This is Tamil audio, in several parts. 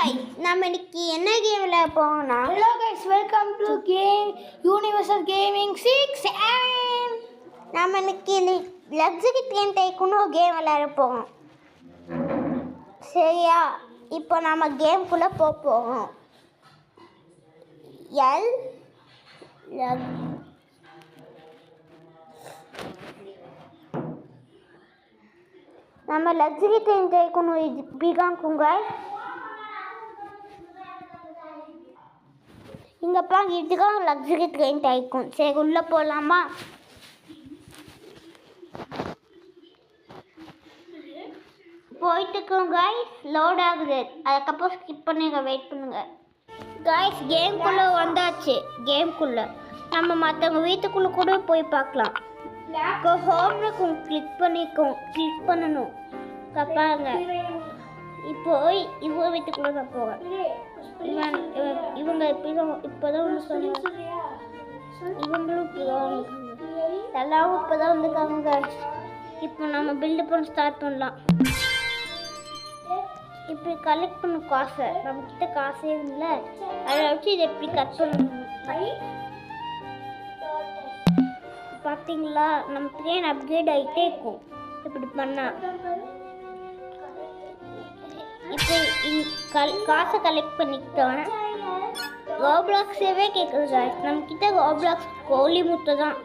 guys, நம்ம இன்னைக்கு என்ன கேம் விளையாட போறோம்னா Hello guys, welcome to game Universal Gaming 6 and நம்ம இன்னைக்கு லக்ஸரி ட்ரெயின் டைக்கூன் கேம் விளையாட போறோம். சரியா? இப்போ நம்ம கேம்குள்ள போறோம். நம்ம லக்ஸரி ட்ரெயின் டைக்கூன் பிகாங்குங்க. இங்கே பாருங்க, இதுதான் லக்ஸரி ட்ரெயின் டைக்கூன். சரி, உள்ளே போகலாமா? போயிட்டுருக்கோம் காய்ஸ். லோட் ஆகுது, அதுக்கப்புறம் ஸ்கிப் பண்ணுங்க, வெயிட் பண்ணுங்க காய்ஸ். கேம்குள்ளே வந்தாச்சு. கேம்குள்ளே நம்ம மற்றவங்க வீட்டுக்குள்ளே கூட போய் பார்க்கலாம். ஹோம்ல கிளிக் பண்ணணும். பாருங்க, இப்போ இவங்க வீட்டுக்குள்ளே தான் போவேன். இவங்க இப்போதான் ஒன்று சொன்னாங்க. இவங்களும் இப்போதான் எல்லாரும் இப்போதான் வந்துருக்காங்க. இப்போ நம்ம பில்டு பண்ண ஸ்டார்ட் பண்ணலாம். இப்படி கலெக்ட் பண்ண காசை, நம்மக்கிட்ட காசே இல்லை, அதை வச்சு இதை எப்படி கட் பண்ணணும். பார்த்தீங்களா, நம்ம ட்ரெயின் அப்கிரேட் ஆகிட்டே இருக்கும் இப்படி பண்ணால். இப்போ காசை கலெக்ட் பண்ணிக்கிட்டோம். ரோப்ளாக்ஸேவே கேட்குது. நம்மக்கிட்ட ரோப்ளாக்ஸ் கோழி முட்டை தான்.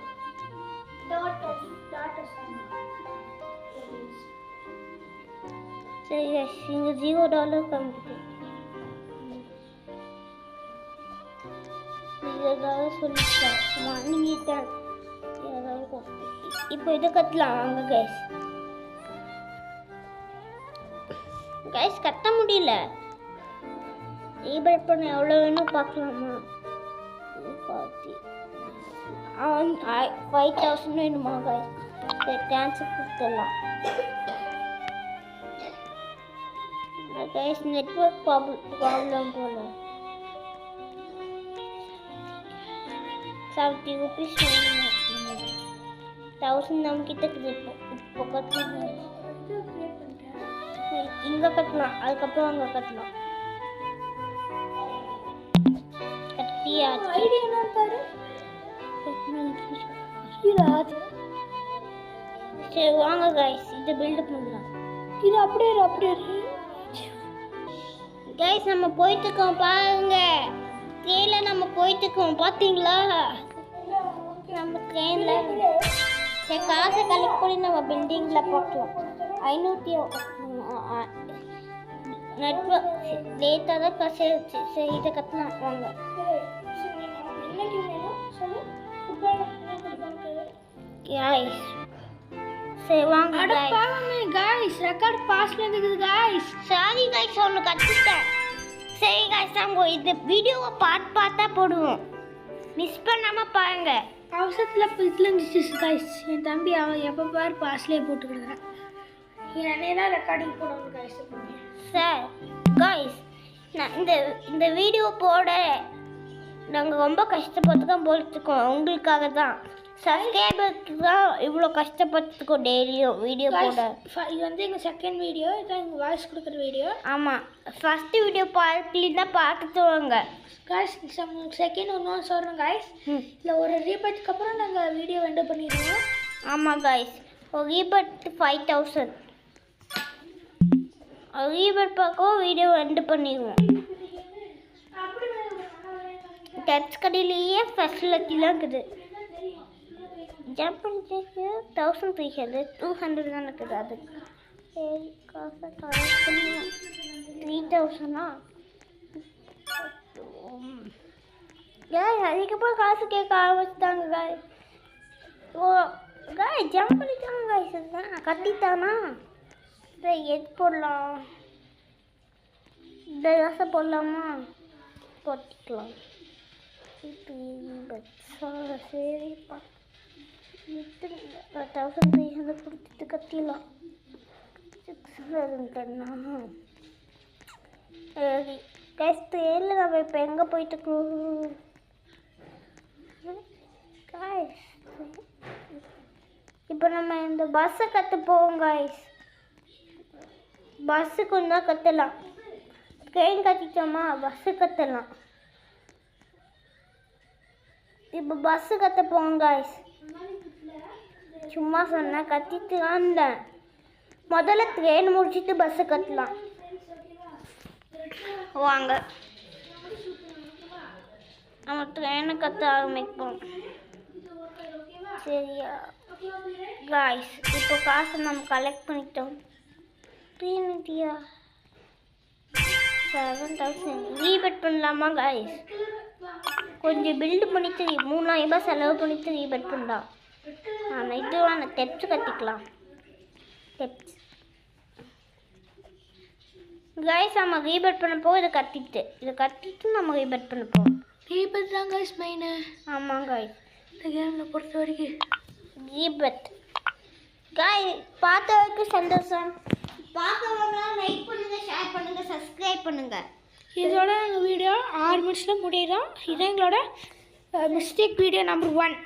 சரி, இங்கே $0 காமிக்குது. $0 சொல்லிட்டேன், வாங்கிட்டேன். இப்போ இதை கட்டலாம் வாங்க கைஸ். கைஸ் கட்ட முடியல. ரீபேட் பண்ண எவ்வளோ வேணும் பார்க்கலாமா? 5000 வேணுமா கைஸ்? சரி, கேன்சல் கொடுத்துடலாம் கைஸ். நெட்வொர்க் ப்ராப்ளம் போல. 70 rupees வேணும். 1000 நம்மக்கிட்ட இருக்குது. இப்போ கட்டணும். இங்கே கட்டலாம், அதுக்கப்புறம் அங்கே கட்டலாம். கட்டியாச்சு. சரி வாங்க கைஸ், இதை பில்டு பண்ணலாம். இது அப்படியே கைஸ், நம்ம போயிட்டுருக்கோம் பாருங்க. ட்ரெயினில் நம்ம போயிட்டுருக்கோம், பார்த்தீங்களா? நம்ம ட்ரெயினில் சரி, காசை கலெக்ட் பண்ணி நம்ம பில்டிங்கில் போட்டோம். 500 நெட்வொர்க் லேட்டாக தான் காசு ஆயிடுச்சு. சரி, இதை கட்டலாம் வாங்க. கைஸ் சரி வாங்க கைஸ். ரெக்கார்ட் பாஸ்ல இருக்குது கைஸ். சாரி கைஸ், ஒன்று கற்றுட்டேன். சரி கைஸ், நம்ம இந்த வீடியோவை பார்த்தா போடுவோம். மிஸ் பண்ணாமல் பாருங்க. அவசரத்தில் இதில் இருந்துச்சு கைஸ். என் தம்பி அவன் எப்போ பாரு பாஸ்லேயே போட்டுக்கிடுறான். என்னே தான் ரெக்கார்டிங் போடணும் கைஸ். சார் கைஸ், நான் இந்த வீடியோ போட நாங்கள் ரொம்ப கஷ்டப்பட்டு தான் போட்டுருக்கோம். உங்களுக்காக தான், சப்ஸ்கிரைபருக்கு தான் இவ்வளோ கஷ்டப்பட்டுருக்கோம் டெய்லியும் வீடியோ போட. இது வந்து எங்கள் செகண்ட் வீடியோ, இதான் எங்கள் வாய்ஸ் கொடுக்குற வீடியோ. ஆமாம், ஃபஸ்ட்டு வீடியோ பார்க்கலின்னா பார்த்துட்டு வாங்க கைஸ். செகண்ட் ஒன்று சொல்கிறோம் கைஸ். இல்லை, ஒரு ரீபேட்டுக்கு அப்புறம் நாங்கள் வீடியோ எண்டு பண்ணிடுவோம். ஆமாம் கைஸ், ஒரு ரீபேட் 5000. ஒரு ரீபேட் பார்க்கவும் வீடியோ எண்டு பண்ணிடுவோம். டச் கடையிலேயே ஃபெசிலிட்டிலாம் இருக்குது. ஜம்ப் பண்ணிட்டு 1300 200 தான் இருக்குது. அதுக்கு சரி, காசை கலெக்ட் பண்ணுவோம். 3000 அதுக்கப்புறம் காசு கேட்க ஆரம்பிச்சிட்டாங்க காய். ஓ காய், ஜம்ப் பண்ணிட்டாங்க காய்ஸ். அதுதான் கட்டித்தானா? சரி, எது போடலாம்? இந்த காசை போடலாமா? போட்டிக்கலாம். சரிப்பா, 1300 கொடுத்துட்டு கட்டிடலாம். 610 சரி கைஸ். ட்ரெயினில் நம்ம இப்போ எங்கே போயிட்டுருக்கோம் கைஸ்? இப்போ நம்ம இந்த பஸ்ஸை கற்று போவோம் கைஸ். பஸ்ஸு கொஞ்சம் கட்டலாம். ட்ரெயின் கத்திட்டோமா பஸ்ஸு கத்தலாம். இப்போ பஸ்ஸு கத்த போங்க guys. சும்மா சொன்னேன் கத்திட்டு வந்தேன். முதல்ல ட்ரெயின் முடிச்சிட்டு பஸ்ஸு கத்தலாம் வாங்க. நம்ம ட்ரெயினை கத்த ஆரம்பிப்போம் சரியா காய்ஸ். இப்போ காசை நம்ம கலெக்ட் பண்ணிட்டோம். 7,000 ரீபெட் பண்ணலாமா காய்ஸ்? கொஞ்சம் பில்டு பண்ணிட்டு 3,000 ரூபாய் செலவு பண்ணிட்டு ரீபெட் பண்ணலாம். ஆனால் இதுவான டெப்ஸ் கட்டிக்கலாம். டெப்ஸ் காய்ஸ் நம்ம ரீபெட் பண்ண போக இதை கட்டிட்டு நம்ம ரீபெட் பண்ண போவோம். ரீபெட் தான் கைஸ் மெயினு. ஆமாம் காய்ஸ் இந்த கேமில் பொறுத்த வரைக்கும் ரீபெட் காய் பார்த்த வரைக்கும் சந்தோஷம். பார்க்கறவங்களாம் லைக் பண்ணுங்கள், ஷேர் பண்ணுங்கள், சப்ஸ்கிரைப் பண்ணுங்கள். இதோட எங்கள் வீடியோ 6 நிமிஷத்தில் முடியிடும். இது எங்களோட மிஸ்டேக் வீடியோ நம்பர் 1.